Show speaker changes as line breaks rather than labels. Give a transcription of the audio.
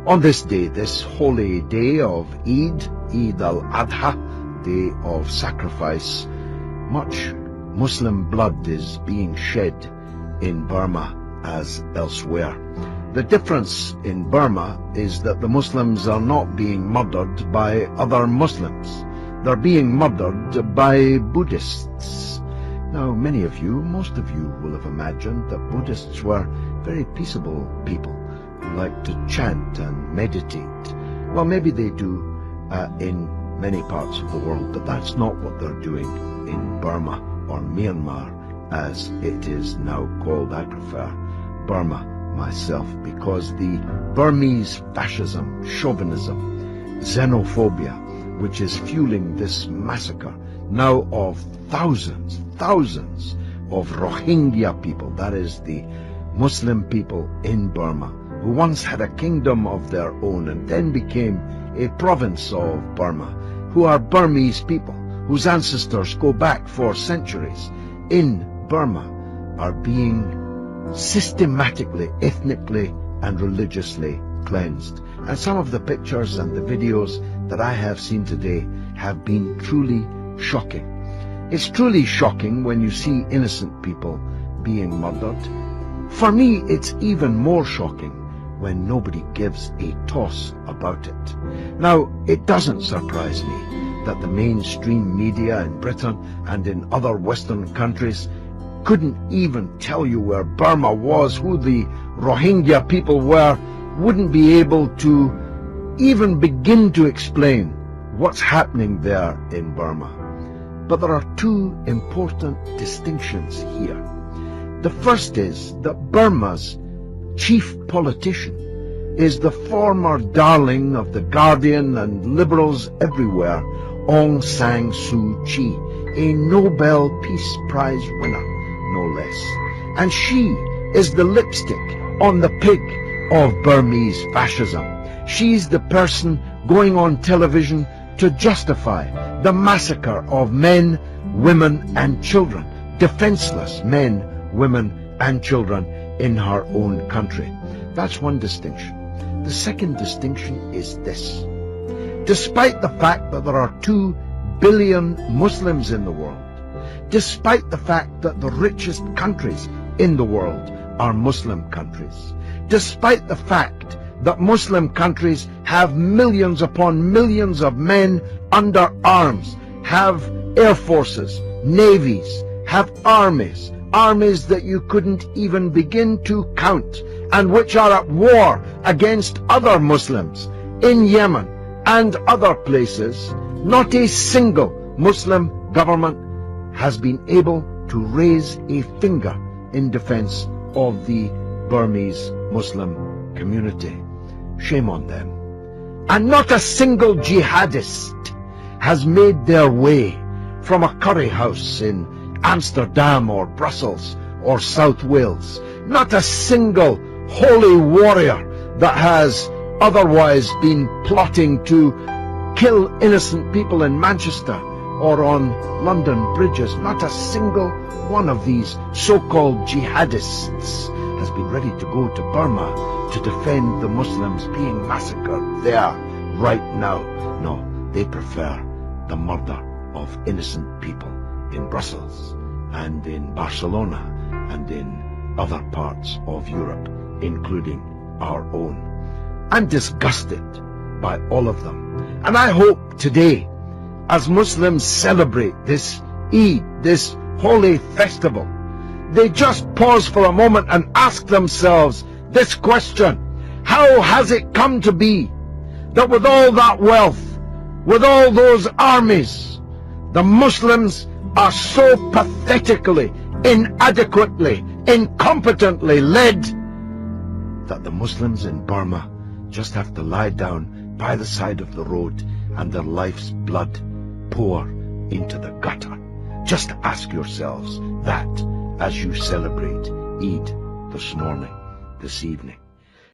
On this day, this holy day of Eid al-Adha, day of sacrifice, much Muslim blood is being shed in Burma as elsewhere. The difference in Burma is that the Muslims are not being murdered by other Muslims. They're being murdered by Buddhists. Now, many of you, most of you will have imagined that Buddhists were very peaceable people who like to chant and meditate. Well, maybe they do in many parts of the world, but that's not what they're doing in Burma, or Myanmar, as it is now called. I prefer Burma myself, because the Burmese fascism, chauvinism, xenophobia, which is fueling this massacre now of thousands of Rohingya people, that is the Muslim people in Burma, who once had a kingdom of their own and then became a province of Burma, who are Burmese people, whose ancestors go back for centuries in Burma, are being systematically, ethnically and religiously cleansed. And some of the pictures and the videos that I have seen today have been truly shocking. It's truly shocking when you see innocent people being murdered. For me, it's even more shocking when nobody gives a toss about it. Now, it doesn't surprise me that the mainstream media in Britain and in other Western countries couldn't even tell you where Burma was, who the Rohingya people were, wouldn't be able to even begin to explain what's happening there in Burma. But there are two important distinctions here. The first is that Burma's chief politician is the former darling of The Guardian and liberals everywhere, Aung San Suu Kyi, a Nobel Peace Prize winner, no less. And she is the lipstick on the pig of Burmese fascism. She's the person going on television to justify the massacre of men, women and children, defenseless men, women and children in her own country. That's one distinction. The second distinction is this. Despite the fact that there are 2 billion Muslims in the world, despite the fact that the richest countries in the world are Muslim countries, despite the fact that Muslim countries have millions upon millions of men under arms, have air forces, navies, have armies that you couldn't even begin to count, and which are at war against other Muslims in Yemen and other places, not a single Muslim government has been able to raise a finger in defense of the Burmese Muslim community. Shame on them. And not a single jihadist has made their way from a curry house in Amsterdam or Brussels or South Wales. Not a single holy warrior that has otherwise been plotting to kill innocent people in Manchester or on London bridges. Not a single one of these so-called jihadists has been ready to go to Burma to defend the Muslims being massacred there right now. No, they prefer the murder of innocent people in Brussels and in Barcelona and in other parts of Europe, including our own. I'm disgusted by all of them. And I hope today, as Muslims celebrate this Eid, this holy festival, they just pause for a moment and ask themselves this question: how has it come to be that with all that wealth, with all those armies, the Muslims are so pathetically, inadequately, incompetently led that the Muslims in Burma just have to lie down by the side of the road and their life's blood pour into the gutter? Just ask yourselves that as you celebrate Eid this morning, this evening.